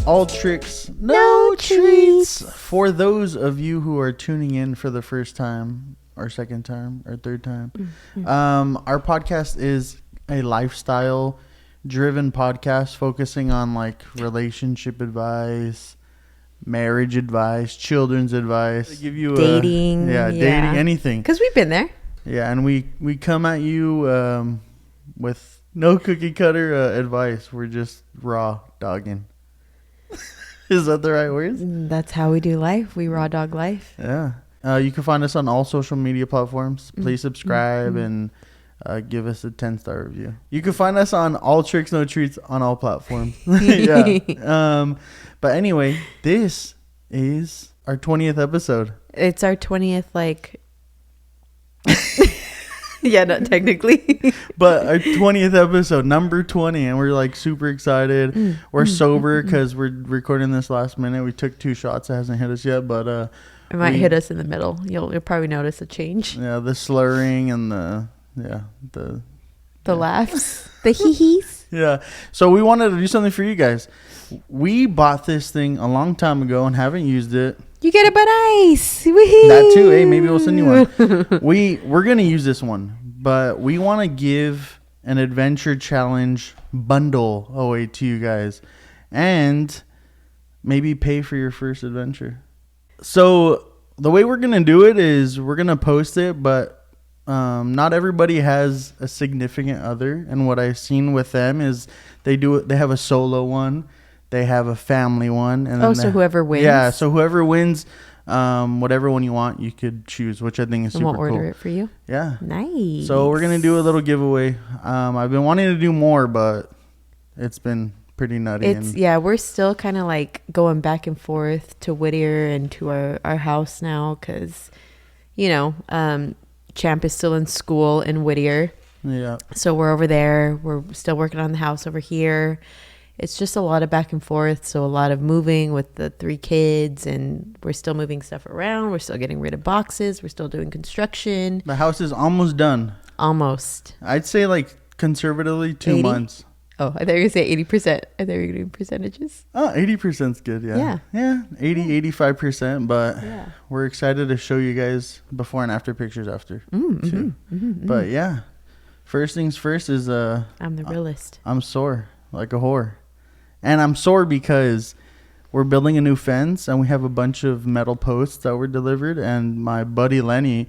All tricks, no treats. For those of you who are tuning in for the first time or second time or third time, our podcast is a lifestyle driven podcast focusing on like relationship advice, marriage advice, children's advice. They give you dating, dating, anything. Because we've been there. Yeah, and we come at you with no cookie cutter advice. We're just raw dogging. Is that the right words? That's how we do life. We raw dog life. Yeah. You can find us on all social media platforms. Please subscribe and give us a 10-star review. You can find us on All Tricks No Treats on all platforms. Yeah. But anyway, this is our 20th episode. It's our 20th, like... Yeah, not technically. But our 20th episode, number 20, and we're like super excited. We're sober because we're recording this last minute. We took 2 shots. It hasn't hit us yet, but it might hit us in the middle. You'll probably notice a change. Yeah, the slurring and the laughs, the hee-hees. Yeah. So we wanted to do something for you guys. We bought this thing a long time ago and haven't used it. You get it but nice. Woo-hoo. That too. Hey, maybe we'll send you one. We're gonna use this one, but we want to give an adventure challenge bundle away to you guys, and maybe pay for your first adventure. So the way we're gonna do it is we're gonna post it, but not everybody has a significant other. And what I've seen with them is they have a solo one. They have a family one. And so whoever wins. Yeah, so whoever wins, whatever one you want, you could choose, which I think is super cool. We'll order it for you. Yeah. Nice. So we're going to do a little giveaway. I've been wanting to do more, but it's been pretty nutty. We're still kind of like going back and forth to Whittier and to our house now because, Champ is still in school in Whittier. Yeah. So we're over there. We're still working on the house over here. It's just a lot of back and forth. So a lot of moving with the 3 kids, and we're still moving stuff around. We're still getting rid of boxes. We're still doing construction. The house is almost done. Almost. I'd say like conservatively 2 months. Oh, I thought you were going to say 80%. I thought you were doing percentages. Oh, 80%'s good. Yeah. Yeah. 85%. But we're excited to show you guys before and after pictures after. But yeah, first things first is I'm the realist. I'm sore like a whore. And I'm sore because we're building a new fence and we have a bunch of metal posts that were delivered. And my buddy Lenny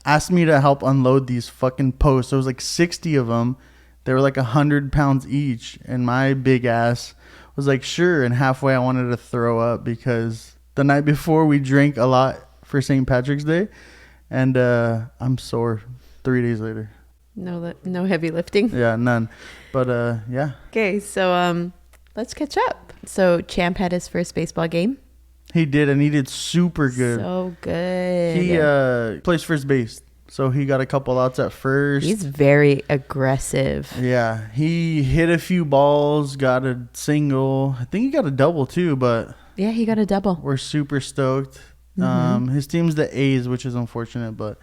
asked me to help unload these fucking posts. There was like 60 of them. They were like 100 pounds each. And my big ass was like, sure. And halfway I wanted to throw up because the night before we drank a lot for St. Patrick's Day. And I'm sore 3 days later. No heavy lifting? Yeah, none. But yeah. Okay, so let's catch up. So Champ had his first baseball game. He did, and he did super good. So good. He plays first base, so he got a couple outs at first. He's very aggressive. Yeah, he hit a few balls, got a single. I think he got a double too, but yeah, he got a double. We're super stoked. His team's the A's, which is unfortunate, but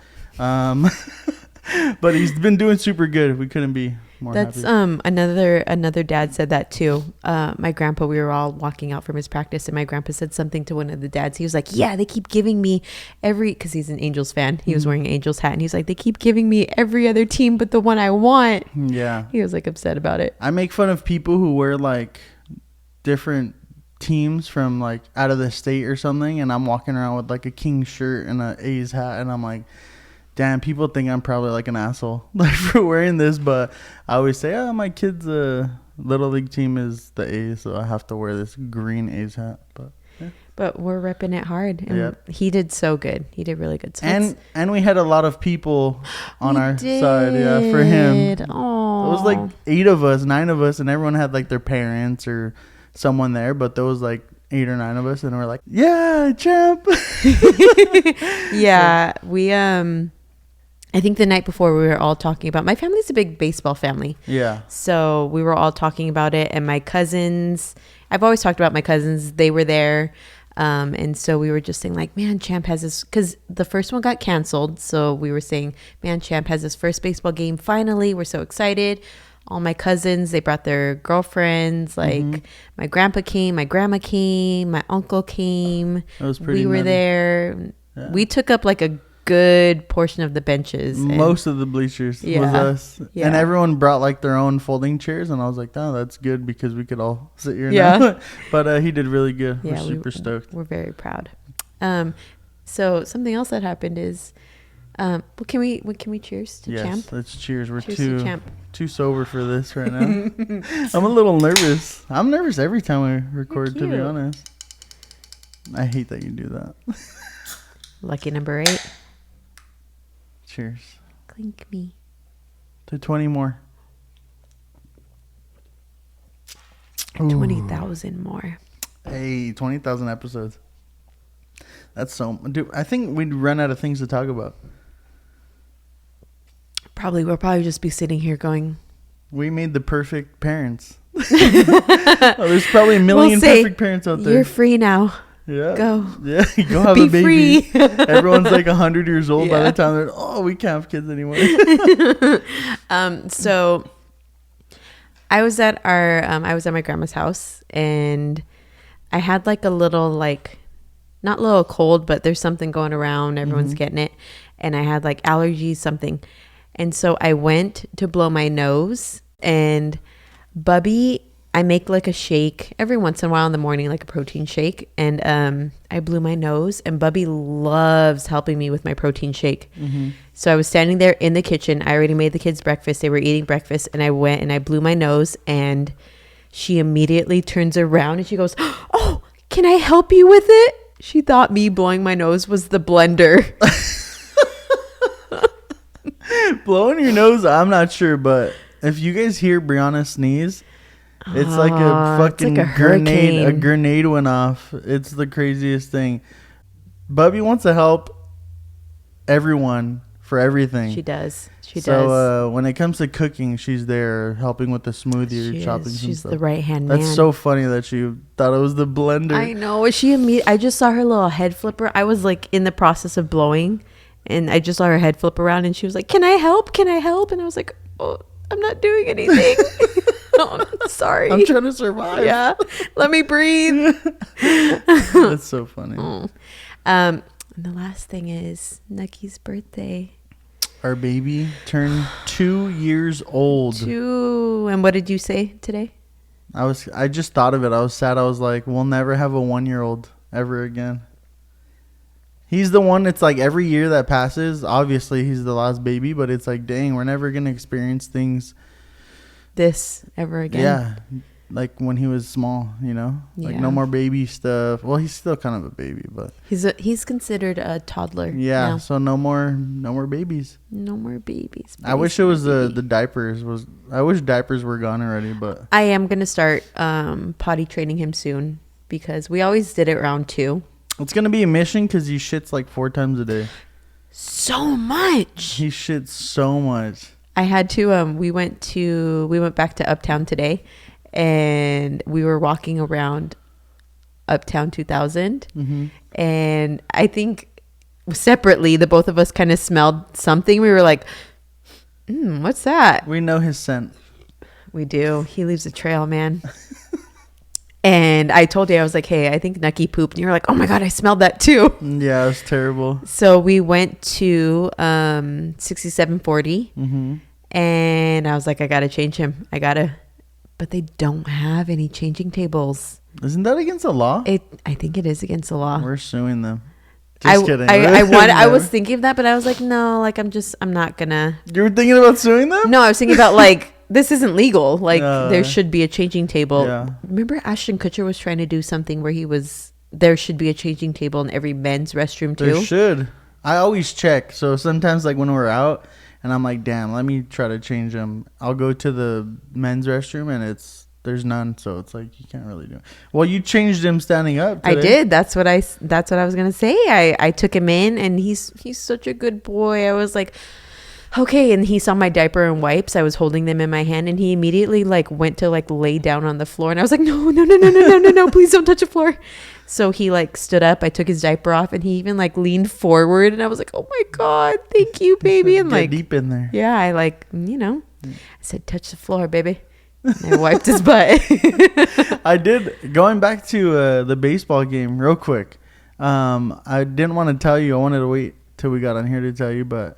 but he's been doing super good. We couldn't be more happy. Another dad said that too. My grandpa, we were all walking out from his practice, and my grandpa said something to one of the dads. He was like, yeah, they keep giving me because he's an Angels fan. He was wearing an Angels hat, and he was like, they keep giving me every other team but the one I want. Yeah. He was like upset about it. I make fun of people who wear like different teams from like out of the state or something, and I'm walking around with like a King shirt and an A's hat, and I'm like, damn, people think I'm probably like an asshole like for wearing this, but I always say, my kid's little league team is the A's, so I have to wear this green A's hat. But yeah. But we're repping it hard, and he did so good. He did really good. So and we had a lot of people on our side, for him. Aww. It was like 9 of us, and everyone had like their parents or someone there, but there was like 8 or 9 of us, and we're like, yeah, Champ. Yeah, we I think the night before we were all talking about, my family's a big baseball family. Yeah. So we were all talking about it, and my cousins, I've always talked about my cousins, they were there. And so we were just saying like, man, Champ has this, because the first one got canceled. So we were saying, man, Champ has his first baseball game. Finally, we're so excited. all my cousins, they brought their girlfriends. Like my grandpa came, my grandma came, my uncle came. That was pretty We were nutty. there. Yeah. We took up like a good portion of the benches. And Most of the bleachers was us. Yeah. And everyone brought like their own folding chairs. And I was like, oh, that's good because we could all sit here Yeah. now. But he did really good. Yeah, We're super stoked. We're very proud. So something else that happened is, well, can we cheers to Yes, Champ? let's cheers. We're Cheers to Champ. too sober for this right now. I'm a little nervous. I'm nervous every time we record, to be cute. honest. I hate that you do that. Lucky number 8. Cheers. Clink me. To 20 more. Ooh. 20,000 more. Hey, 20,000 episodes. That's so... Dude, I think we'd run out of things to talk about. We'll probably just be sitting here going, We made the perfect parents. There's probably a million say, perfect parents out there. you're free now. Yeah. Go. Yeah, go have Be a baby. free. Everyone's like 100 years old by Yeah. the time they're, oh, we can't have kids anymore. So I was at my grandma's house, and I had like a little, like, not little cold, but there's something going around. Everyone's getting it. And I had like allergies, something. And so I went to blow my nose, and Bubby, I make like a shake every once in a while in the morning, like a protein shake. And I blew my nose, and Bubby loves helping me with my protein shake. So I was standing there in the kitchen. I already made the kids breakfast. They were eating breakfast, and I went and I blew my nose, and she immediately turns around and she goes, "Oh, can I help you with it?" She thought me blowing my nose was the blender. Blowing your nose, I'm not sure, but if you guys hear Brianna sneeze, it's like a fucking like a grenade. A hurricane. grenade went off. It's the craziest thing. Bubby wants to help everyone for everything. She does. She does. So when it comes to cooking, she's there helping with the smoothie or She chopping. is. some She's stuff. the right hand man. That's so funny that she thought it was the blender. I know. I just saw her little head flipper. I was like in the process of blowing, and I just saw her head flip around, and she was like, "Can I help? Can I help?" And I was like, "Oh, I'm not doing anything. Oh, I'm sorry. I'm trying to survive. Yeah, let me breathe." That's so funny. And the last thing is Nucky's birthday. Our baby turned 2 years old. And what did you say today? I just thought of it. I was sad. I was like, we'll never have a 1-year-old ever again. He's the one. It's like every year that passes, obviously he's the last baby, but it's like, dang, we're never gonna experience things. This ever again? Yeah, like when he was small, you know, like Yeah. no more baby stuff. Well, he's still kind of a baby, but He's considered a toddler. yeah. now. So no more babies. No more babies. I wish it was baby. the diapers. I wish diapers were gone already, but I am gonna start potty training him soon, because we always did it around 2. it's gonna be a mission because he shits like 4 times a day. So much. He shits so much. I had to. We went back to Uptown today, and we were walking around Uptown 2000, and I think separately the both of us kind of smelled something. We were like, "What's that?" We know his scent. We do. He leaves a trail, man. And I told you, I was like, "Hey, I think Nucky pooped." And you were like, "Oh my God, I smelled that too." Yeah, it was terrible. So we went to 6740, and I was like, "I gotta change him. But they don't have any changing tables. Isn't that against the law? I think it is against the law. We're suing them. Just kidding. I was thinking of that, but I was like, no, like I'm not gonna. You were thinking about suing them? No, I was thinking about like, this isn't legal. Like there should be a changing table. Yeah. Remember Ashton Kutcher was trying to do something where there should be a changing table in every men's restroom too. There should. I always check. So sometimes like when we're out and I'm like, damn, let me try to change them. I'll go to the men's restroom and there's none. So it's like, you can't really do it. Well, you changed him standing up today. I did. That's what I was going to say. I took him in, and he's such a good boy. I was like, okay. And he saw my diaper and wipes. I was holding them in my hand, and he immediately like went to like lay down on the floor, and I was like, no, please don't touch the floor. So he like stood up. I took his diaper off, and he even like leaned forward, and I was like, oh my God, thank you, baby. And Get like deep in there. yeah, I like, I said, touch the floor, baby. And I wiped his butt. I did. Going back to the baseball game real quick. I didn't want to tell you. I wanted to wait till we got on here to tell you, but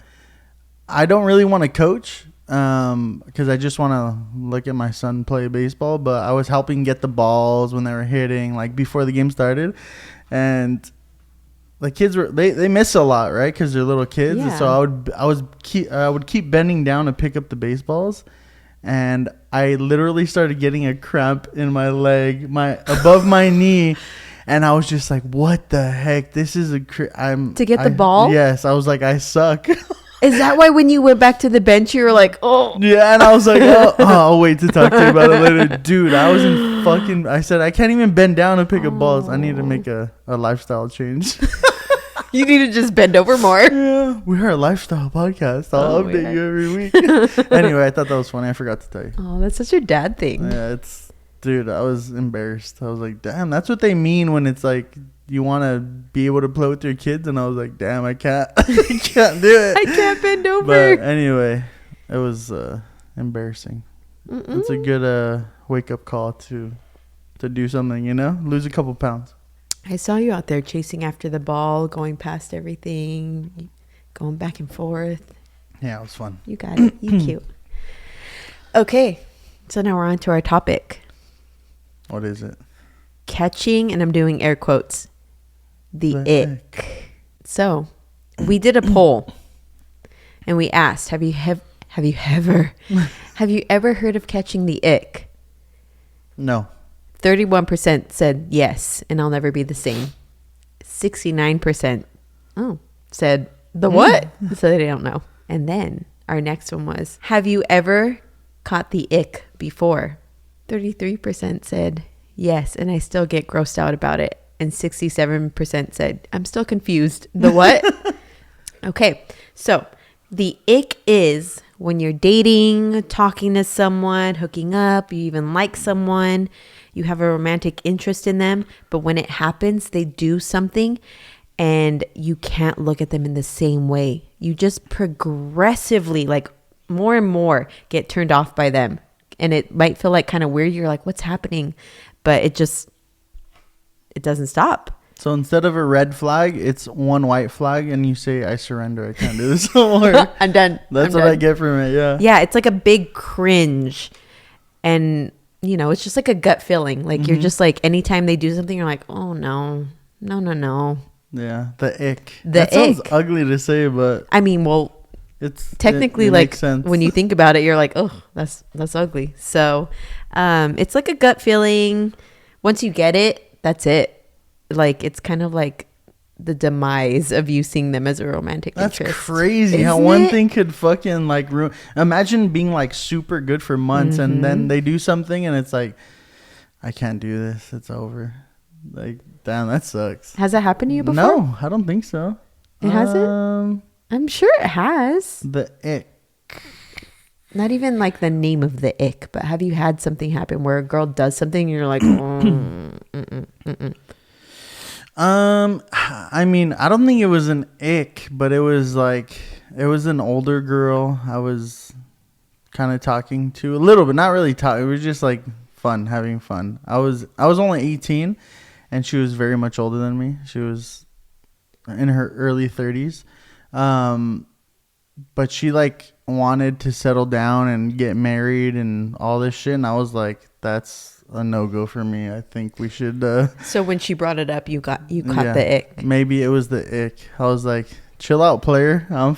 I don't really want to coach because I just want to look at my son play baseball. But I was helping get the balls when they were hitting, like before the game started, and the kids were they miss a lot, right? Because they're little kids. Yeah. So I would keep bending down to pick up the baseballs, and I literally started getting a cramp in my leg, above my knee. And I was just like, what the heck? This is to get the ball? Yes. I was like, I suck. Is that why when you went back to the bench, you were like, oh. Yeah. And I was like, oh, I'll wait to talk to you about it later. Dude, I said, I can't even bend down and pick up balls. I need to make a lifestyle change. You need to just bend over more. Yeah. We're a lifestyle podcast. I'll update you every week. Anyway, I thought that was funny. I forgot to tell you. Oh, that's such a dad thing. Yeah, dude, I was embarrassed. I was like, damn, that's what they mean when it's like you want to be able to play with your kids. And I was like, damn, I can't. I can't do it. I can't bend over. But anyway, it was embarrassing. It's a good wake-up call to do something, lose a couple pounds. I saw you out there chasing after the ball, going past everything, going back and forth. Yeah, it was fun. You got it. You cute. Okay, so now we're on to our topic. What is it? Catching, and I'm doing air quotes, the ick. So we did a poll and we asked, have you ever heard of catching the ick? No. 31% said yes, and I'll never be the same. 69% said the what? So they don't know. And then our next one was, have you ever caught the ick before? 33% said yes, and I still get grossed out about it. And 67% said, I'm still confused. The what? Okay, so the ick is when you're dating, talking to someone, hooking up, you even like someone, you have a romantic interest in them, but when it happens, they do something and you can't look at them in the same way. You just progressively, like more and more, get turned off by them. And it might feel like kind of weird. You're like, what's happening? But it doesn't stop. So instead of a red flag, it's one white flag, and you say, I surrender. I can't do this anymore. I'm done. That's what I get from it, yeah. Yeah, it's like a big cringe. And, it's just like a gut feeling. Like you're just like, anytime they do something, you're like, oh, no. Yeah, the ick. That sounds ugly to say, but... I mean, well... It's technically it like makes sense. When you think about it, you're like, oh, that's ugly. So it's like a gut feeling. Once you get it, that's it. Like it's kind of like the demise of you seeing them as a romantic interest. That's crazy. How one thing could fucking like ruin. Imagine being like super good for months and then they do something and it's like, I can't do this. It's over. Like, damn, that sucks. Has that happened to you before? No, I don't think so. It hasn't? I'm sure it has. The ick. Not even like the name of the ick, but have you had something happen where a girl does something and you're like, I mean, I don't think it was an ick, but it was an older girl I was kind of talking to a little bit, not really talking. It was just like fun, having fun. I was only 18 and she was very much older than me. She was in her early 30s. But she like wanted to settle down and get married and all this shit. And I was like, that's a no-go for me. I think we should, So when she brought it up, you caught the ick. Maybe it was the ick. I was like, chill out, player. I'm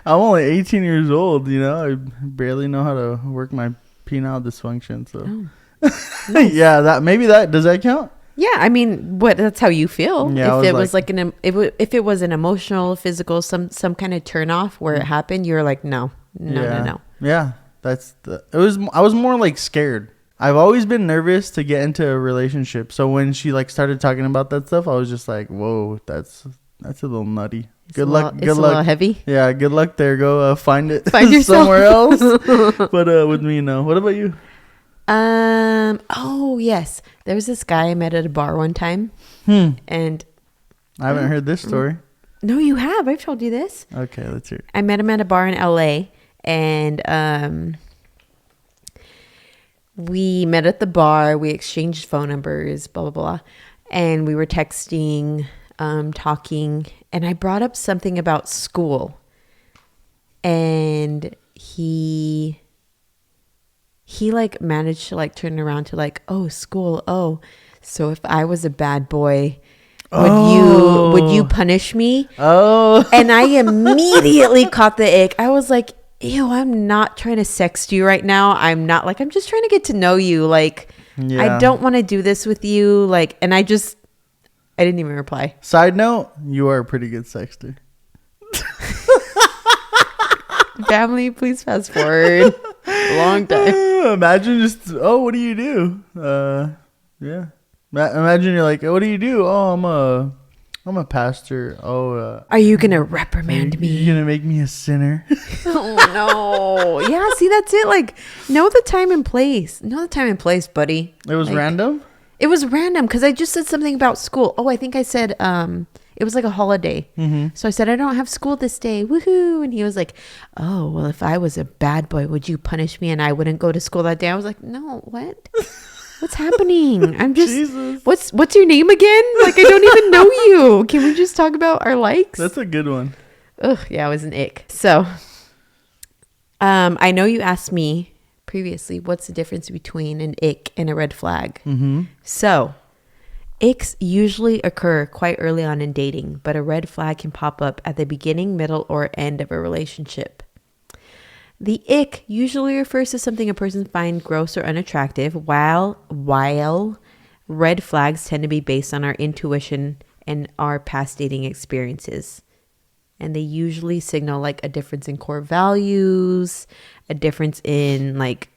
only 18 years old. I barely know how to work my penile dysfunction. So nice. Yeah, does that count? Yeah, I mean, that's how you feel. Yeah, if it was an emotional, physical, some kind of turn off where it happened, you're like, no. Yeah, I was more like scared. I've always been nervous to get into a relationship. So when she like started talking about that stuff, I was just like, whoa, that's a little nutty. Good luck. It's a little heavy. Yeah, good luck there. Go find yourself somewhere else. But with me, no. What about you? Oh yes, there was this guy I met at a bar one time, and I haven't heard this story. No, you have. I've told you this. Okay, let's hear it. I met him at a bar in LA, And we met at the bar. We exchanged phone numbers, blah, blah, blah. And we were texting, talking. And I brought up something about school. And he like managed to like turn around to like, oh, school. Oh, so if I was a bad boy, would you punish me? Oh. And I immediately caught the ick. I was like, ew, I'm not trying to sext you right now. I'm not like, I'm just trying to get to know you. Like, I don't want to do this with you. Like, and I didn't even reply. Side note, you are a pretty good sexter. Family, please fast forward. A long time. Imagine just, oh, what do you do? Yeah. Imagine you're like, what do you do? Oh, I'm a pastor. Oh, are you gonna reprimand me? You gonna make me a sinner? Oh no. Yeah, see, that's it. Like, know the time and place. Know the time and place, buddy. It was like, random? It was random because I just said something about school. Oh, I think I said it was like a holiday. Mm-hmm. So I said, I don't have school this day. Woohoo. And he was like, oh, well, if I was a bad boy, would you punish me and I wouldn't go to school that day? I was like, no, what? What's happening? I'm just, Jesus. What's your name again? Like, I don't even know you. Can we just talk about our likes? That's a good one. Ugh, yeah, it was an ick. So, I know you asked me previously, what's the difference between an ick and a red flag? Mm-hmm. So, icks usually occur quite early on in dating, but a red flag can pop up at the beginning, middle, or end of a relationship. The ick usually refers to something a person finds gross or unattractive, while red flags tend to be based on our intuition and our past dating experiences. And they usually signal like a difference in core values, a difference in like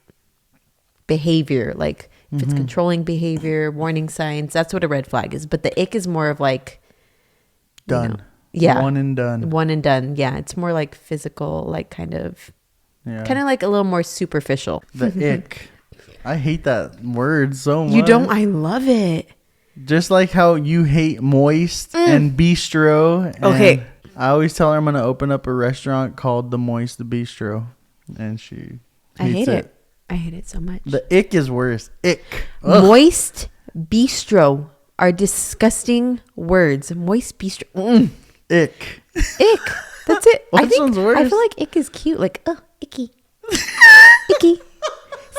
behavior, like if it's controlling behavior, warning signs, that's what a red flag is. But the ick is more of like done. Yeah. One and done. One and done. Yeah. It's more like physical, like kind of like a little more superficial. The ick. I hate that word so much. You don't? I love it. Just like how you hate moist and bistro. And okay. I always tell her I'm going to open up a restaurant called the Moist Bistro. And she I hate it. I hate it so much. The ick is worse. Ick. Ugh. Moist bistro are disgusting words. Moist bistro. Ick. Ick. That's it. Which one's worse? I feel like ick is cute. Like, icky. Icky.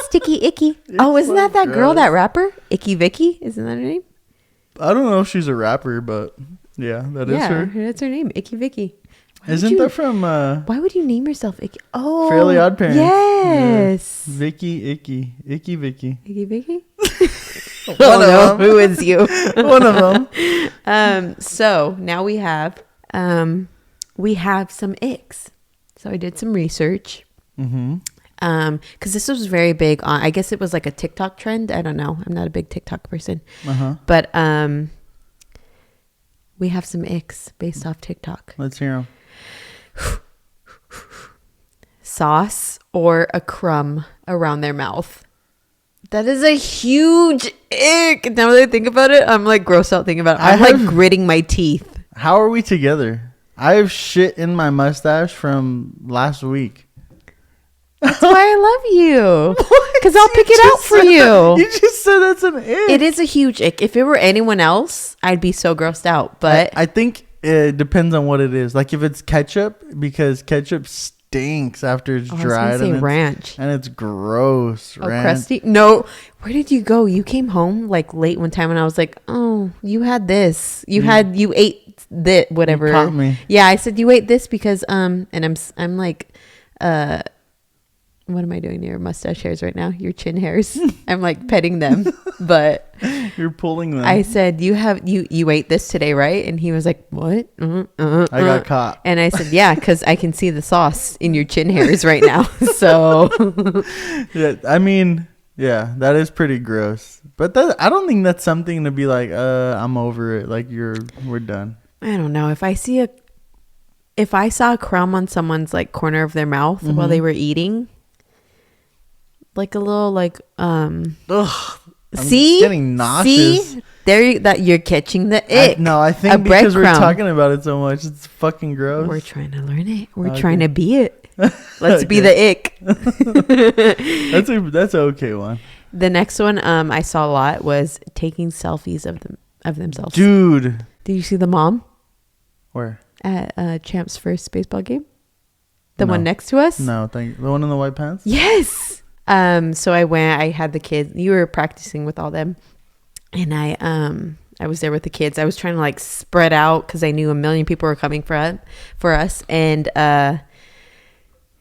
Sticky icky. It's isn't that gross. Girl, that rapper? Icky Vicky? Isn't that her name? I don't know if she's a rapper, but yeah, that is her. Yeah, that's her name. Icky Vicky. Isn't that from why would you name yourself Icky? Oh, Fairly Odd Parents. Yes. Yeah. Vicky, Icky Vicky. Icky Vicky? One of them. Who is you? One of them. So now we have some icks. So I did some research. Mm-hmm. Because this was very big on, I guess it was like a TikTok trend. I don't know. I'm not a big TikTok person. Uh-huh. But we have some icks based off TikTok. Let's hear them. Sauce or a crumb around their mouth. That is a huge ick. Now that I think about it, I'm like grossed out thinking about it. I'm like gritting my teeth. How are we together? I have shit in my mustache from last week. That's why I love you. Because I'll pick it out for you. You just said that's an ick. It is a huge ick. If it were anyone else, I'd be so grossed out. But I think it depends on what it is. Like if it's ketchup, because ketchup stinks after it's dried. I was gonna say ranch. And it's gross. Oh, crusty? No. Where did you go? You came home like late one time and I was like, oh, you had this. You ate that, whatever. You caught me. Yeah, I said you ate this because and I'm like what am I doing to your mustache hairs right now? Your chin hairs. I'm like petting them, but you're pulling them. I said, you ate this today, right? And he was like, what? I got caught. And I said, yeah, because I can see the sauce in your chin hairs right now. So yeah, I mean, yeah, that is pretty gross. But I don't think that's something to be like, I'm over it. Like we're done. I don't know. If I saw a crumb on someone's like corner of their mouth while they were eating, like a little like ugh, see, getting nauseous. See, that you're catching the ick. No, I think because we're talking about it so much, it's fucking gross. We're trying to learn it. We're trying to be it. Let's be the ick. That's an okay one. The next one I saw a lot was taking selfies of themselves. Dude. Did you see the mom? Where? At Champ's first baseball game? The one next to us? No, the one in the white pants? Yes. So I went, I had the kids. You were practicing with all them. And I was there with the kids. I was trying to like spread out because I knew a million people were coming for us. And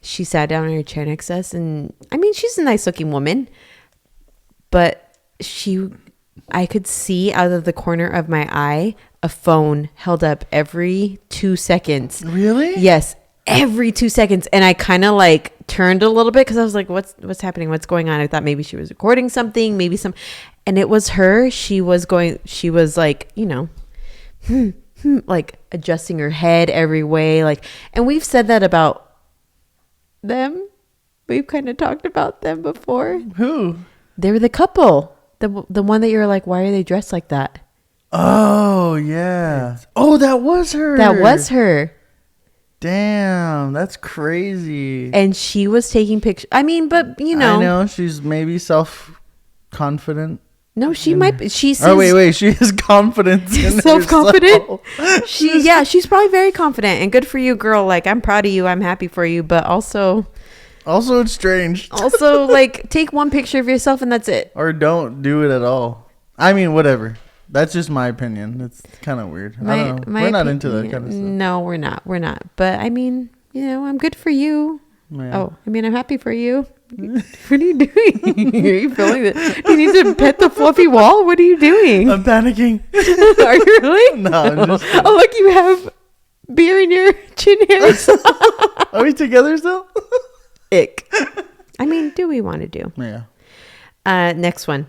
she sat down in her chair next to us. And I mean, she's a nice looking woman. But I could see out of the corner of my eye a phone held up every 2 seconds. Really? Yes, every 2 seconds. And I kind of like turned a little bit because I was like, what's happening? What's going on? I thought maybe she was recording something, and it was her. She was like, like adjusting her head every way. Like, and we've said that about them. We've kind of talked about them before. Who? They were the couple. The one that you were like, why are they dressed like that? Oh, yeah. Oh, that was her. That was her. Damn, that's crazy. And she was taking pictures. I mean, but I know she's maybe self-confident. No, she might be. She says, oh, wait. She has confidence in self-confident. herself. She's probably very confident. And good for you, girl. Like, I'm proud of you. I'm happy for you. But also it's strange. Also, like, take one picture of yourself and that's it. Or don't do it at all. I mean, whatever. That's just my opinion. It's kind of weird. I don't know. We're not into that kind of stuff. No, we're not. But I mean, I'm good for you. Yeah. Oh, I mean, I'm happy for you. What are you doing? Are you feeling it? Do you need to pet the fluffy wall? What are you doing? I'm panicking. Are you really? No, I'm just kidding. Oh, look, you have beer in your chin hairs. Are we together still? Ick. I mean, do we want to do? Yeah. Next one.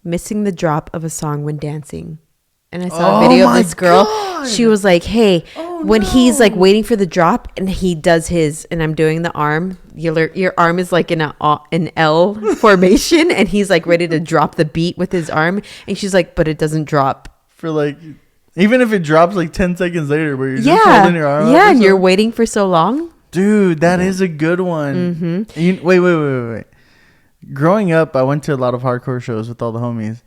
Missing the drop of a song when dancing. And I saw a video of this girl. God. She was like, hey, when he's like waiting for the drop and he does his, and I'm doing the arm, your arm is like in an L formation and he's like ready to drop the beat with his arm. And she's like, but it doesn't drop. For like, even if it drops like 10 seconds later where you're just holding your arm. Yeah, and you're waiting for so long. Dude, that is a good one. Mm-hmm. Wait. Growing up, I went to a lot of hardcore shows with all the homies.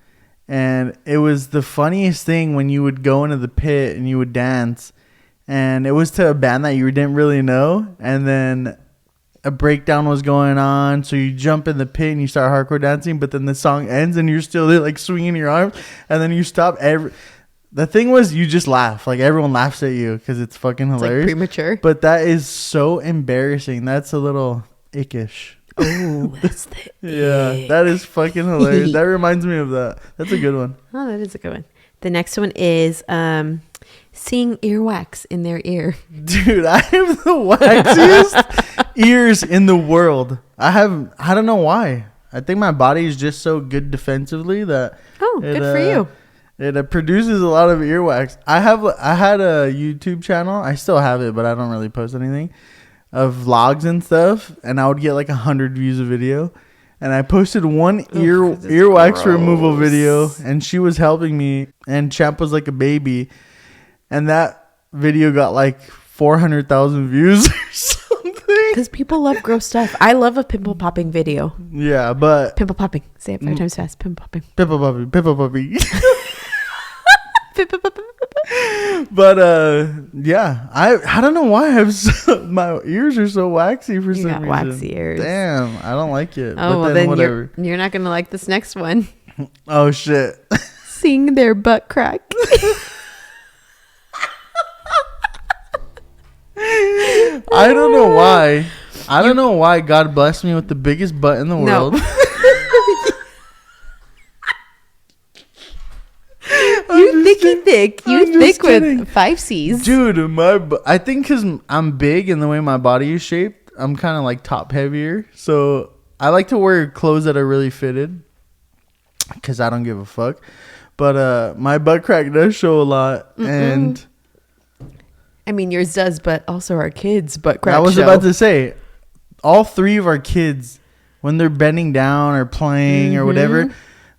And it was the funniest thing when you would go into the pit and you would dance. And it was to a band that you didn't really know. And then a breakdown was going on. So you jump in the pit and you start hardcore dancing. But then the song ends and you're still there like swinging your arms. And then you stop. The thing was you just laugh. Like everyone laughs at you because it's fucking hilarious. It's like premature. But that is so embarrassing. That's a little ickish. Oh, that's the yeah, that is fucking hilarious. That reminds me of that. That's a good one. Oh, that is a good one. The next one is seeing earwax in their ear. Dude, I have the waxiest ears in the world. I don't know why. I think my body is just so good defensively that good for you. It produces a lot of earwax. I had a YouTube channel. I still have it, but I don't really post anything. Of vlogs and stuff, and I would get like 100 views a video, and I posted one earwax removal video, and she was helping me, and Champ was like a baby, and that video got like 400,000 views or something. Because people love gross stuff. I love a pimple popping video. Yeah, but pimple popping. Say it 5 times fast. Pimple popping. Pimple popping. Pimple popping. Pimple popping. But yeah, I don't know why my ears are so waxy for some reason. Waxy ears. Damn, I don't like it. Oh, well, then whatever. You're not gonna like this next one. Oh shit! Seeing their butt crack. I don't know why. I don't know why God blessed me with the biggest butt in the world. You thick. You thick with 5 C's. Dude, I think because I'm big and the way my body is shaped, I'm kind of like top heavier. So I like to wear clothes that are really fitted because I don't give a fuck. But my butt crack does show a lot. And I mean, yours does, but also our kids' butt crack show. I was about to say, all 3 of our kids, when they're bending down or playing or whatever,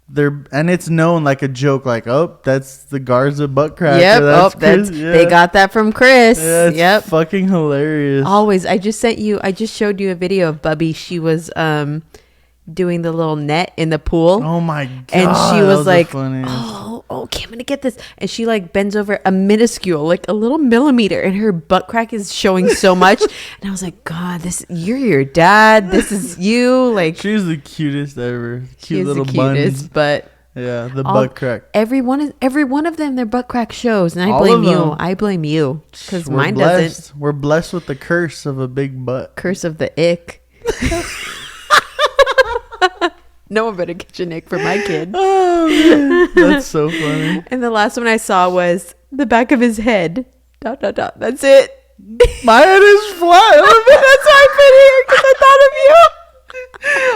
and it's known like a joke, like, oh, that's the Garza butt crack. Yep. That's Chris. They got that from Chris. Yeah, it's yep. fucking hilarious. Always. I just showed you a video of Bubby. She was doing the little net in the pool. Oh my god. And she was like, oh, okay, I'm gonna get this. And she like bends over a minuscule, like a little millimeter, and her butt crack is showing so much. And I was like, God, you're your dad. This is you. Like, she's the cutest ever. Cute little the cutest, buns. but yeah, the butt crack. Every one of them, their butt crack shows, and I blame you because mine doesn't. We're blessed with the curse of a big butt. Curse of the ick. No one better get your nick for my kid. Oh, man. That's so funny. And the last one I saw was the back of his head. ... That's it. My head is flat. That's why I put here, because I thought of you.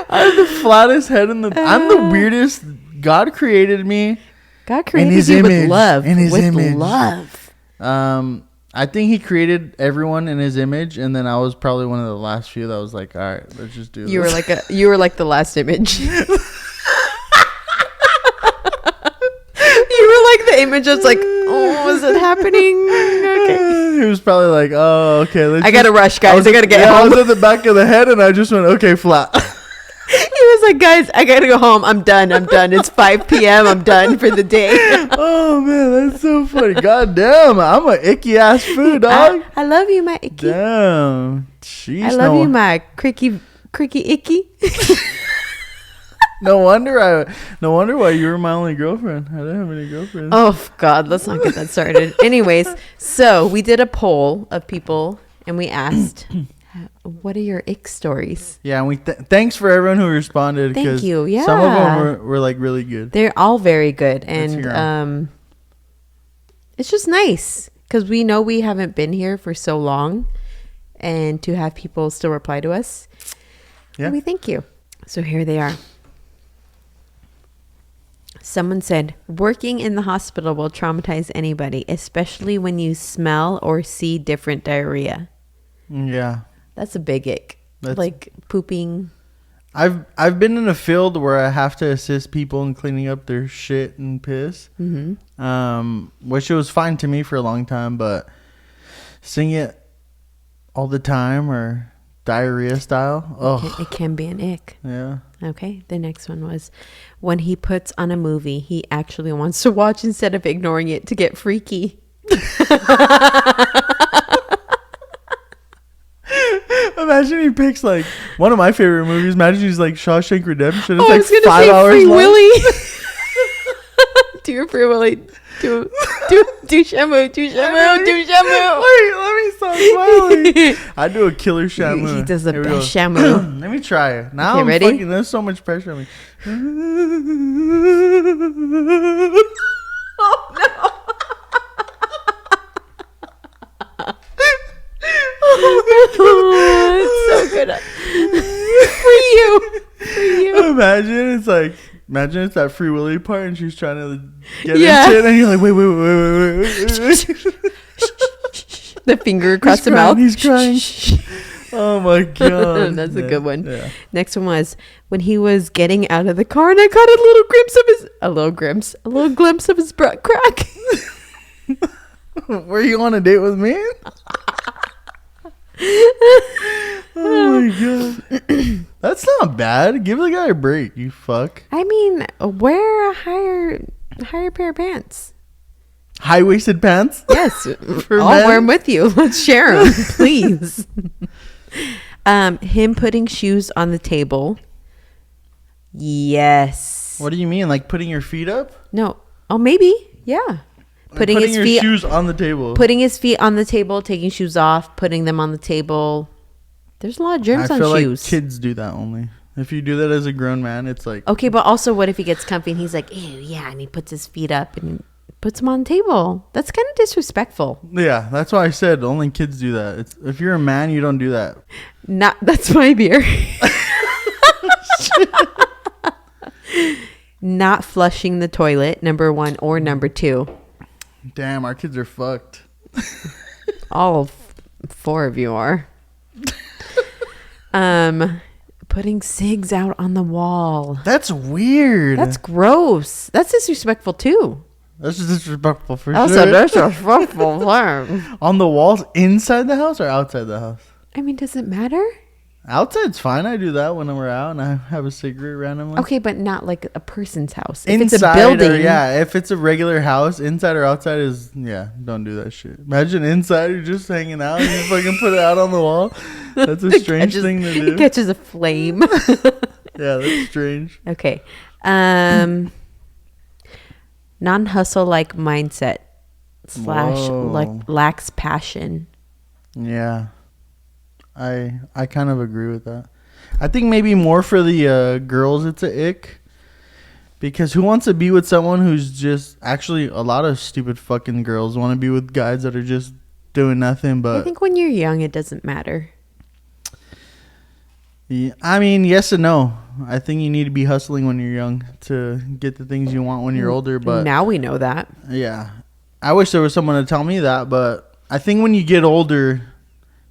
I have the flattest head in the... I'm the weirdest. God created me. God created you with love. In his image. Love. I think he created everyone in his image, and then I was probably one of the last few that was like, all right, let's just do this. You were like the last image. You were like the image that's like, oh, is it happening? Okay. He was probably like, oh, okay. I gotta rush, guys. I gotta get home. I was at the back of the head, and I just went, okay, flat. He was like, guys, I gotta go home. I'm done. It's 5 p.m. I'm done for the day. Oh, man, that's so funny. God damn, I'm an icky ass food, dog. I love you, my icky. Damn. Jeez, I love you, my cricky icky. No wonder why you were my only girlfriend. I didn't have any girlfriends. Oh, God, let's not get that started. Anyways, so we did a poll of people, and we asked... What are your ick stories? Yeah, and we thanks for everyone who responded. Thank you. Yeah, some of them were like really good. They're all very good, and it's just nice because we know we haven't been here for so long, and to have people still reply to us, yeah, we thank you. So here they are. Someone said, working in the hospital will traumatize anybody, especially when you smell or see different diarrhea. Yeah. That's a big ick. Like pooping. I've been in a field where I have to assist people in cleaning up their shit and piss. Mm-hmm. Which it was fine to me for a long time, but seeing it all the time or diarrhea style, it can be an ick. Yeah. Okay. The next one was when he puts on a movie he actually wants to watch instead of ignoring it to get freaky. Imagine he picks like one of my favorite movies. Imagine he's like Shawshank Redemption. It's I like was gonna 5 say hours Free long. Willy. Do Free Willy. Do Shamu. Do Shamu. Do Shamu. Wait, let me stop smiling. I do a killer Shamu. He does the best Shamu. Let me try it. Now okay, I'm ready? fucking, there's so much pressure on me. Oh no. Oh, it's so good. For you. Imagine it's that Free Willy part and she's trying to get into it and you're like, wait. The finger across the mouth. He's crying. Oh my God. That's a good one. Yeah. Next one was when he was getting out of the car and I caught a little glimpse of his butt crack. Were you on a date with me? Oh my God. That's not bad. Give the guy a break, you fuck. I mean, wear a higher pair of pants. High-waisted pants? Yes. I'll wear them with you. Let's share them, please. Him putting shoes on the table. Yes. What do you mean? Like putting your feet up? No. Oh, maybe. Yeah. Putting his shoes on the table. Putting his feet on the table, taking shoes off, putting them on the table. There's a lot of germs on shoes. I feel like kids do that only. If you do that as a grown man, it's like... Okay, but also what if he gets comfy and he's like, ew, yeah, and he puts his feet up and puts them on the table. That's kind of disrespectful. Yeah, that's why I said only kids do that. If you're a man, you don't do that. That's my beer. Not flushing the toilet, number 1 or number 2. Damn, our kids are fucked. All 4 of you are. Putting cigs out on the wall. That's weird. That's gross. That's disrespectful too. That's disrespectful for That's sure. a disrespectful thing. On the walls inside the house or outside the house? I mean, does it matter? Outside's fine. I do that when we're out and I have a cigarette randomly. Okay, but not like a person's house. If it's a building. if it's a regular house, inside or outside is, don't do that shit. Imagine inside, you're just hanging out and you fucking put it out on the wall. That's a strange thing to do. It catches a flame. Yeah, that's strange. Okay. Non-hustle like mindset / like lacks passion. Yeah. I kind of agree with that. I think maybe more for the girls it's a ick. Because who wants to be with someone who's just... Actually, a lot of stupid fucking girls want to be with guys that are just doing nothing but... I think when you're young, it doesn't matter. Yeah, I mean, yes and no. I think you need to be hustling when you're young to get the things you want when you're older. But now we know that. Yeah. I wish there was someone to tell me that. But I think when you get older...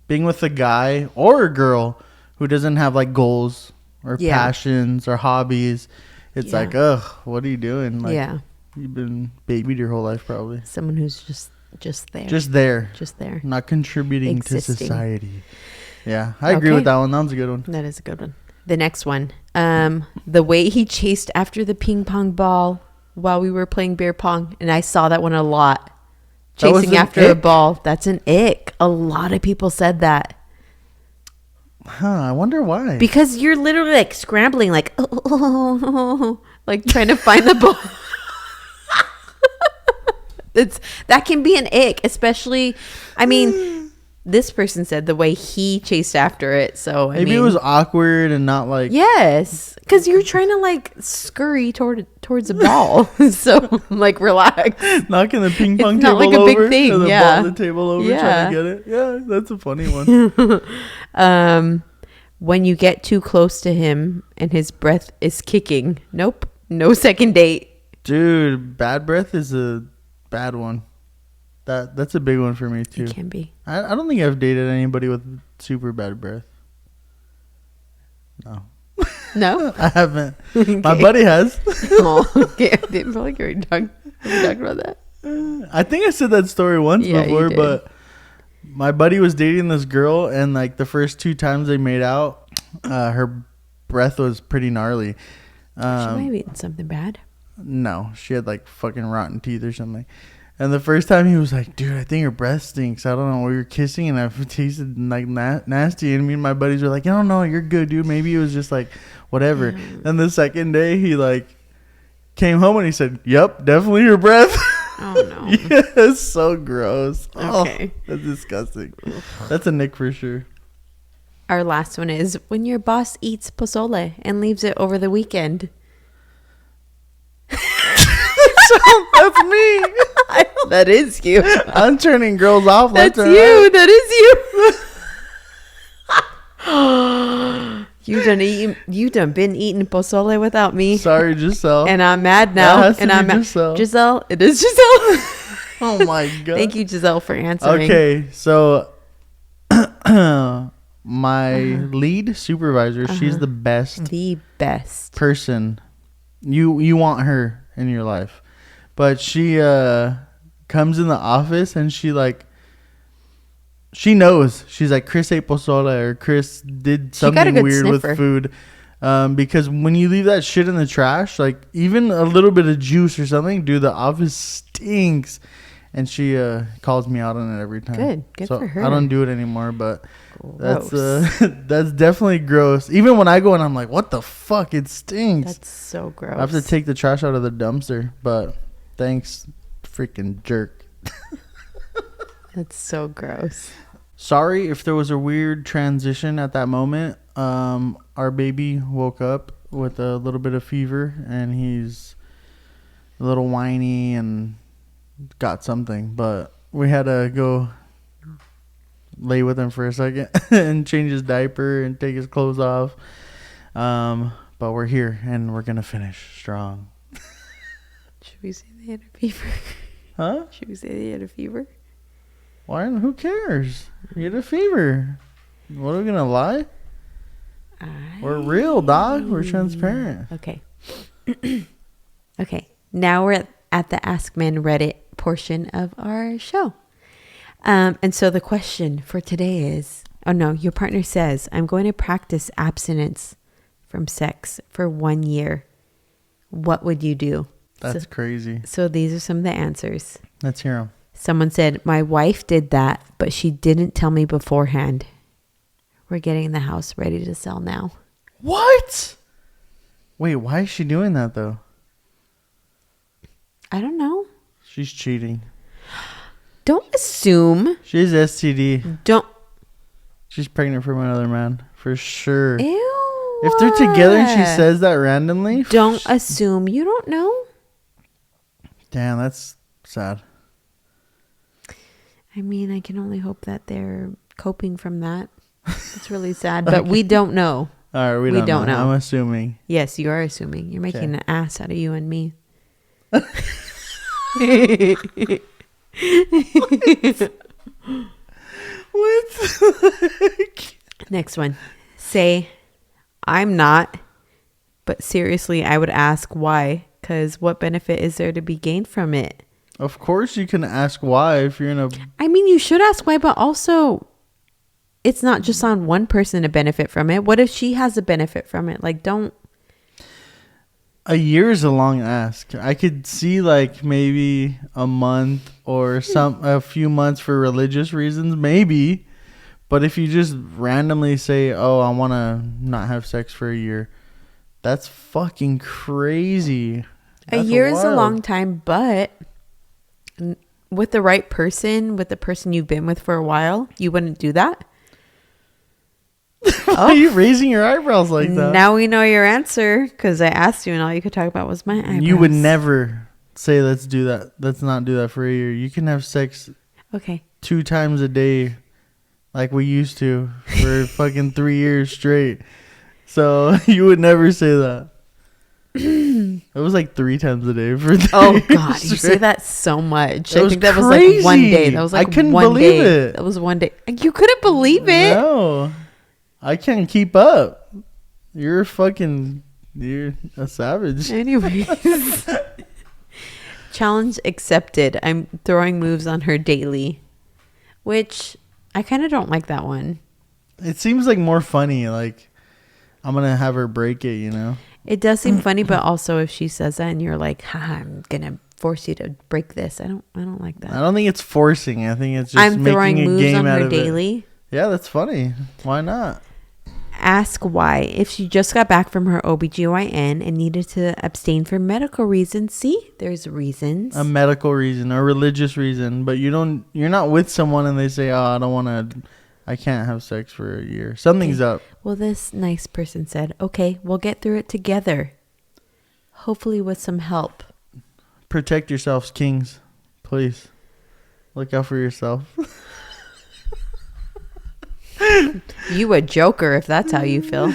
Being with a guy or a girl who doesn't have like goals or passions or hobbies, it's like, ugh, what are you doing? Like, you've been babied your whole life probably. Someone who's just there. Just there. Just there. Not contributing to society. Yeah, I agree with that one. That one's a good one. That is a good one. The next one. The way he chased after the ping pong ball while we were playing beer pong. And I saw that one a lot. Chasing after a ball. That's an ick. A lot of people said that. Huh, I wonder why. Because you're literally like scrambling, like, like trying to find the ball. That can be an ick, especially, I mean, this person said the way he chased after it. So maybe it was awkward and not like... Yes, because you're trying to like scurry towards a ball. So like relax. Knocking the ping pong table like a over. Big thing. The table over trying to get it. Yeah, that's a funny one. When you get too close to him and his breath is kicking. Nope. No second date. Dude, bad breath is a bad one. That's a big one for me too. It can be. I don't think I've dated anybody with super bad breath. No, I haven't. Okay. My buddy has. Oh, okay. I didn't feel like we talked about that. I think I said that story once before, but my buddy was dating this girl, and like the first 2 times they made out, her breath was pretty gnarly. She might have eaten something bad. No, she had like fucking rotten teeth or something. And the first time he was like, dude, I think your breath stinks. I don't know. We were kissing and I tasted like nasty. And me and my buddies were like, I don't know. You're good, dude. Maybe it was just like whatever. And the second day he like came home and he said, yep, definitely your breath. Oh, no. Yeah, it's so gross. Okay. Oh, that's disgusting. That's a nick for sure. Our last one is when your boss eats pozole and leaves it over the weekend. That's me. That is you. I'm turning girls off. That's you. Right. That is you. You done been eating pozole without me. Sorry, Giselle. And I'm mad now. And I'm mad. Giselle. It is Giselle. Oh my god. Thank you, Giselle, for answering. Okay, so my lead supervisor, she's the best person. You want her in your life. But she comes in the office and she knows. She's like, Cris ate pozole or Cris did something weird with food. Because when you leave that shit in the trash, like even a little bit of juice or something, dude, the office stinks. And she calls me out on it every time. Good for her. I don't do it anymore, but that's definitely gross. Even when I go and I'm like, what the fuck? It stinks. That's so gross. I have to take the trash out of the dumpster, but thanks, freaking jerk. That's so gross. Sorry if there was a weird transition at that moment. Our baby woke up with a little bit of fever, and he's a little whiny and got something, but we had to go lay with him for a second and change his diaper and take his clothes off. But we're here and we're gonna finish strong. Should we say they had a fever? Huh? Should we say they had a fever? Why? Who cares? You had a fever. What, are we gonna lie? We're real, dog. We're transparent. Okay. Okay. Now we're at the Ask Men Reddit portion of our show. And so the question for today is, oh no, your partner says, I'm going to practice abstinence from sex for 1 year. What would you do? That's crazy. So these are some of the answers. Let's hear them. Someone said, my wife did that, but she didn't tell me beforehand. We're getting the house ready to sell now. What? Wait, why is she doing that though? I don't know. She's cheating. Don't assume. She's STD. Don't. She's pregnant from another man. For sure. Ew. If they're together and she says that randomly. Don't assume. You don't know. Damn, that's sad. I mean, I can only hope that they're coping from that. It's really sad, but we don't know. All right, we don't know. I'm assuming. Yes, you are assuming. You're making an ass out of you and me. What? Next one. Say, I'm not, but seriously, I would ask why, because what benefit is there to be gained from it? Of course you can ask why if you're in a... I mean, you should ask why, but also it's not just on one person to benefit from it. What if she has a benefit from it? Like, don't... A year is a long ask. I could see like maybe a month or a few months for religious reasons, maybe. But if you just randomly say, "Oh, I want to not have sex for a year," that's fucking crazy. A year is a long time, but with the right person, with the person you've been with for a while, you wouldn't do that. Why are you raising your eyebrows like that? Now we know your answer because I asked you and all you could talk about was my eyebrows. You would never say, let's do that. Let's not do that for a year. You can have sex 2 times a day like we used to for fucking 3 years straight. So you would never say that. It was like 3 times a day for 3 Oh God, straight. you say that so much. I think that crazy. was like 1 day. That was like I couldn't one believe day. it. That was 1 day. You couldn't believe it. No. I can't keep up. You're a savage. Anyways. Challenge accepted. I'm throwing moves on her daily. Which I kind of don't like that one. It seems like more funny. Like, I'm going to have her break it, you know? It does seem funny, but also if she says that and you're like, I'm going to force you to break this. I don't like that. I don't think it's forcing. I think it's just I'm throwing making a moves game on out her of daily. It. Yeah, that's funny. Why not? Ask why. If she just got back from her OBGYN and needed to abstain for medical reasons, see, there's reasons. A medical reason, a religious reason, but you're not with someone and they say, "Oh, I can't have sex for a year." Something's up. Well, this nice person said, "Okay, we'll get through it together. Hopefully with some help." Protect yourselves, kings. Please. Look out for yourself. You a joker if that's how you feel.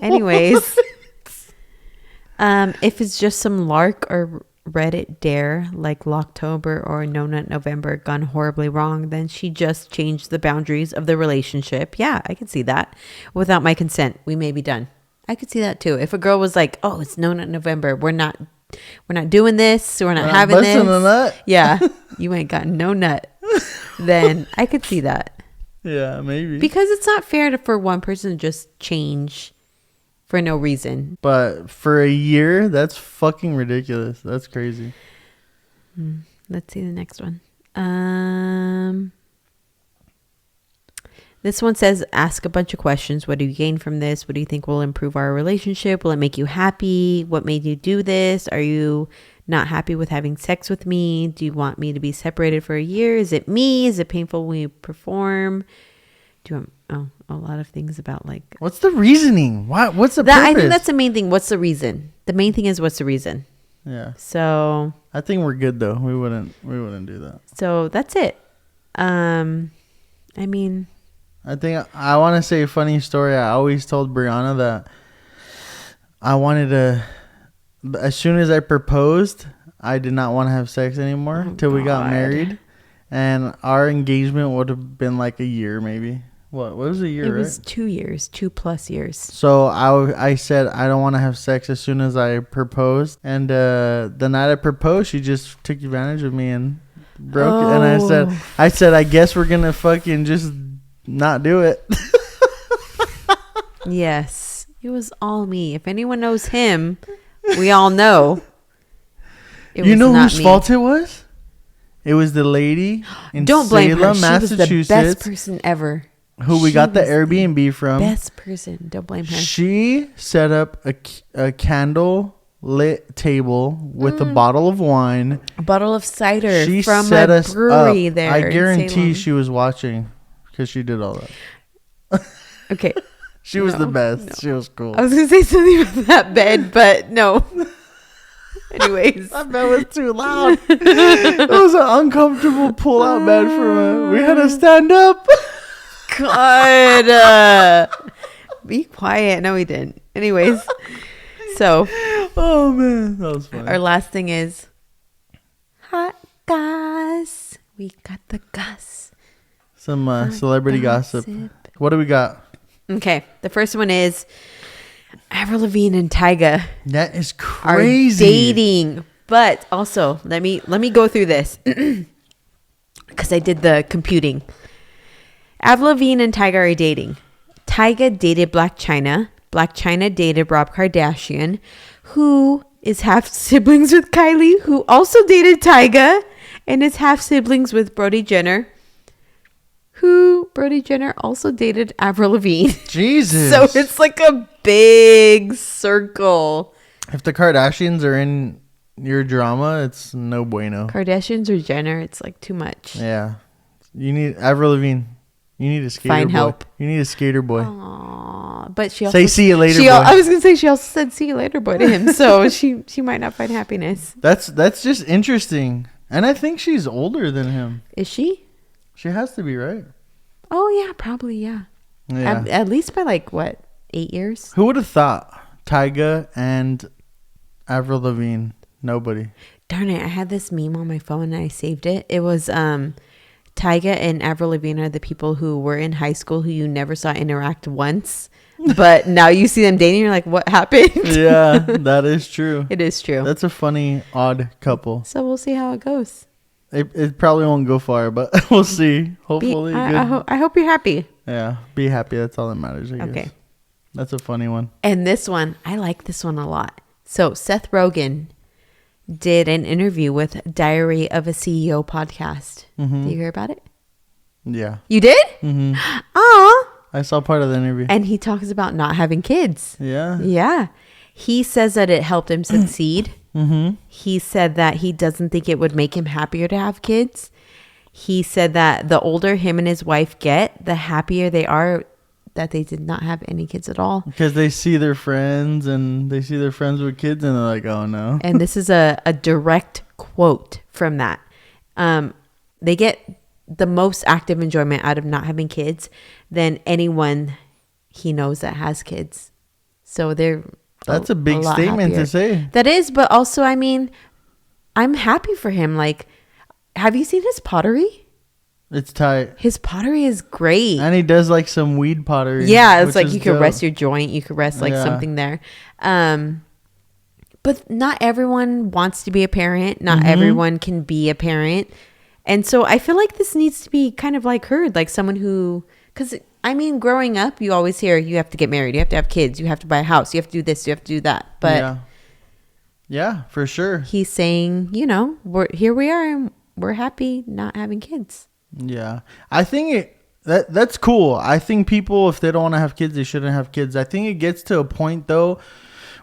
Anyways, if it's just some lark or Reddit dare like Locktober or No Nut November gone horribly wrong, then she just changed the boundaries of the relationship. Yeah, I can see that. Without my consent, we may be done. I could see that too. If a girl was like, "Oh, it's No Nut November. We're not doing this. We're not having this." A nut. Yeah, you ain't got no nut. Then I could see that. Yeah, maybe. Because it's not fair for one person to just change for no reason. But for a year, that's fucking ridiculous. That's crazy. Let's see the next one. This one says, ask a bunch of questions. What do you gain from this? What do you think will improve our relationship? Will it make you happy? What made you do this? Are you not happy with having sex with me? Do you want me to be separated for a year? Is it me? Is it painful when you perform? Do you want a lot of things about like... What's the reasoning? What's the purpose? I think that's the main thing. What's the reason? The main thing is what's the reason? Yeah. So... I think we're good though. We wouldn't do that. So that's it. I mean... I think I want to say a funny story. I always told Briana that I wanted to... As soon as I proposed, I did not want to have sex anymore till we got married. And our engagement would have been like a year maybe. What was a year, It right? was 2 years, 2+ years. So I said I don't want to have sex as soon as I proposed, and the night I proposed, she just took advantage of me and broke it. And I said I guess we're gonna fucking just not do it. Yes, it was all me. If anyone knows him, we all know. You know whose fault it was? It was the lady in Don't blame her. Salem, She was the Massachusetts, best person ever. who we She got the was Airbnb from. Best person. Don't blame her. She set up a candle lit table with a bottle of wine. A bottle of cider She from set a us brewery up. there. I in guarantee Salem. she was watching because she did all that. Okay. She was the best. no. She was cool. I was gonna say something about that bed, but no. Anyways, That bed was too loud. It was an uncomfortable pull-out bed for we had to stand up. God, be quiet. No, we didn't. Anyways, so Oh man, that was funny. our last thing is hot goss. We got the goss. Some celebrity gossip. What do we got? Okay, the first one is Avril Lavigne and Tyga That is are crazy. dating. But also, let me go through this because I did the computing. Avril Lavigne and Tyga are dating. Tyga dated Black China. Black China dated Rob Kardashian, who is half siblings with Kylie, who also dated Tyga, and is half siblings with Brody Jenner, who Brody Jenner also dated Avril Lavigne. Jesus. So it's like a big circle. If the Kardashians are in your drama, it's no bueno. Kardashians or Jenner, it's like too much. Yeah. You need Avril Lavigne. You need a skater Find boy. help. You need a skater boy. Aww, but she also Say see you later, boy. I was gonna say she also said see you later, boy, to him. So she might not find happiness. That's just interesting. And I think she's older than him. Is she? She has to be, right? Oh yeah, probably yeah. Yeah. At least by like what 8 years. Who would have thought Tyga and Avril Lavigne? Nobody. Darn it! I had this meme on my phone and I saved it. It was Tyga and Avril Lavigne are the people who were in high school who you never saw interact once, but now you see them dating. You're like, what happened? Yeah, that is true. It is true. That's a funny, odd couple. So we'll see how it goes. It probably won't go far, but we'll see. Hopefully, good. I hope you're happy. Yeah, be happy. That's all that matters, I guess. Okay. That's a funny one. And this one, I like this one a lot. So Seth Rogen did an interview with Diary of a CEO podcast. Mm-hmm. Did you hear about it? Yeah. You did? Mm-hmm. Aw. I saw part of the interview. And he talks about not having kids. Yeah. Yeah. He says that it helped him succeed. Mm-hmm. He said that he doesn't think it would make him happier to have kids. He said that the older him and his wife get, the happier they are that they did not have any kids at all. Because they see their friends and they see their friends with kids and they're like, oh no. And this is a direct quote from that. They get the most active enjoyment out of not having kids than anyone he knows that has kids. So That's a big lot statement happier. to say. That is, but also, I mean, I'm happy for him. Like, have you seen his pottery? It's tight. His pottery is great. And he does like some weed pottery. Yeah, it's which like is you could dope. rest your joint. You could rest like Yeah. something there. But not everyone wants to be a parent. Not Mm-hmm. everyone can be a parent. And so I feel like this needs to be kind of like heard, like someone who, because I mean, growing up, you always hear you have to get married, you have to have kids, you have to buy a house, you have to do this, you have to do that. But yeah, for sure. he's saying, we are and we're happy not having kids. Yeah. I think that's cool. I think people, if they don't want to have kids, they shouldn't have kids. I think it gets to a point though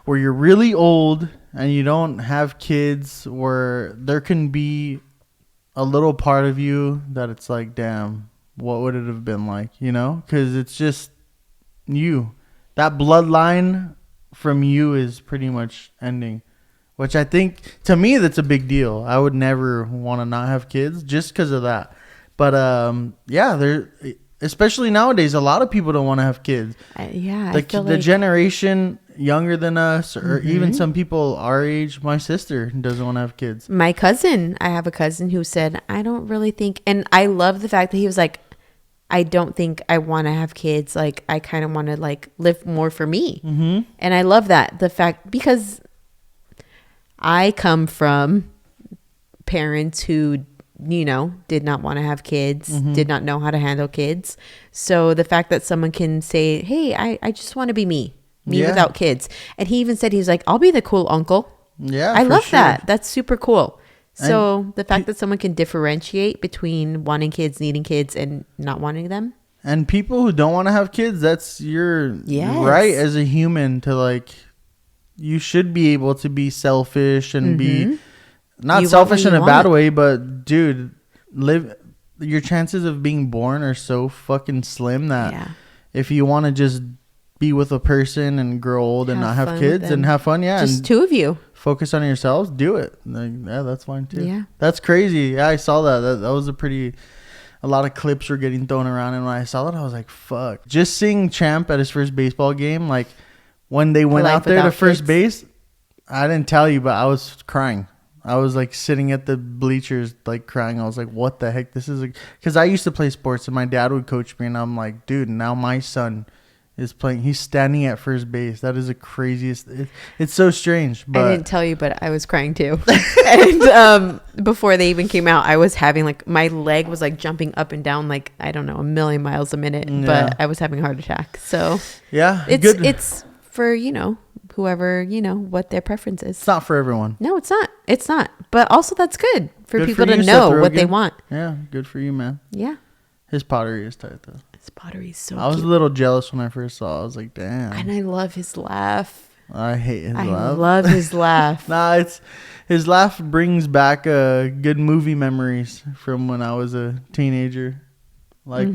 where you're really old and you don't have kids, where there can be a little part of you that it's like, damn, what would it have been like, because it's just you. That bloodline from you is pretty much ending, which I think, to me, that's a big deal. I would never want to not have kids just because of that. But especially nowadays, a lot of people don't want to have kids. I The feel like generation younger than us, or even some people our age, my sister doesn't want to have kids. I have a cousin who said, I don't really think, and I love the fact that he was like, I don't think I want to have kids. Like, I kind of want to like live more for me. And I love that. The fact, because I come from parents who, you know, did not want to have kids, did not know how to handle kids. So the fact that someone can say, hey, I just want to be me without kids. And he even said, he's like, I'll be the cool uncle. Yeah, I love sure. that. That's super cool. So the fact that someone can differentiate between wanting kids, needing kids, and not wanting them. And people who don't want to have kids, that's your right as a human to like, you should be able to be selfish and be not selfish in a bad way, but dude, your chances of being born are so fucking slim that if you want to just be with a person and grow old and not have kids and have fun, just and two of you focus on yourselves, do it. Like, yeah, that's fine too. Yeah, that's crazy. Yeah, I saw that was a lot of clips were getting thrown around, and when I saw that, I was like, fuck. Just seeing Champ at his first baseball game, like when they went out there to first base, I didn't tell you, but I was crying. I was like sitting at the bleachers like crying. I was like, what the heck? This is because I used to play sports and my dad would coach me, and I'm like, dude, now my son is playing. He's standing at first base. That is the craziest. It's so strange. But I didn't tell you, but I was crying too. And before they even came out, I was having like, my leg was like jumping up and down like, I don't know, a million miles a minute. But I was having a heart attack. So yeah, it's for, you know, whoever, you know, what their preference is. It's not for everyone. No, it's not. It's not. But also that's good for people to know what they want. Yeah, good for you, man. Yeah. His pottery is tight though. His pottery is so I was cute. a little jealous when I first saw it. I was like, damn. And I love his laugh. I hate his laugh. I love his laugh. Nah, his laugh brings back good movie memories from when I was a teenager. Like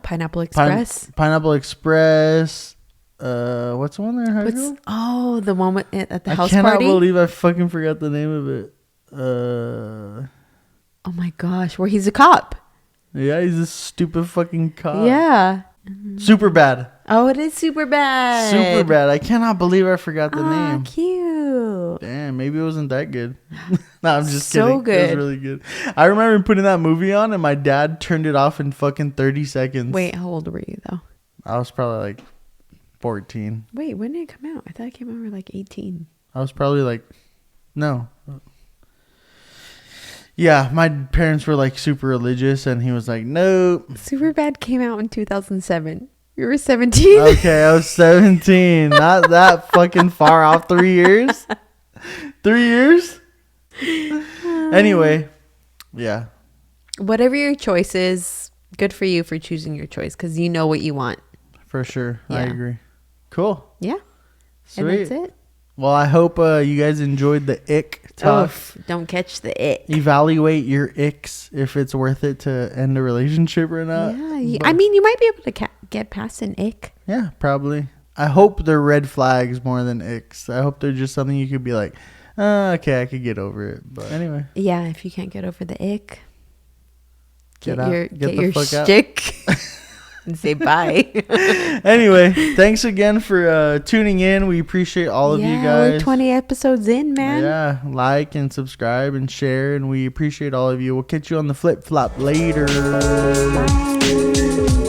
Pineapple Express. Pineapple Express. What's the one there? The one at the house party? I cannot party? believe I fucking forgot the name of it. Oh my gosh, where he's a cop. Yeah, he's a stupid fucking cop. Yeah. Super bad. Oh, it is super bad. Super bad. I cannot believe I forgot the name. Cute. Damn, maybe it wasn't that good. No, I'm just so kidding. good. It was really good. I remember putting that movie on and my dad turned it off in fucking 30 seconds. Wait, how old were you though? I was probably like 14. Wait, when did it come out? I thought it came out when we were like 18. I was probably like, no. Yeah, my parents were like super religious and he was like, nope. Superbad came out in 2007. You were 17. Okay, I was 17. Not that fucking far off. 3 years? 3 years? Anyway, yeah. Whatever your choice is, good for you for choosing your choice because you know what you want. For sure. Yeah. I agree. Cool. Yeah. Sweet. And that's it. Well, I hope you guys enjoyed the ick talk. Don't catch the ick. Evaluate your icks if it's worth it to end a relationship or not. Yeah. I mean, you might be able to get past an ick. Yeah, probably. I hope they're red flags more than icks. I hope they're just something you could be like, okay, I could get over it. But anyway. Yeah, if you can't get over the ick, get the your fuck out. shtick and say bye. Anyway, thanks again for tuning in. We appreciate all of you guys. We're 20 episodes in, man. Yeah, like and subscribe and share, and we appreciate all of you. We'll catch you on the flip flop later. Bye.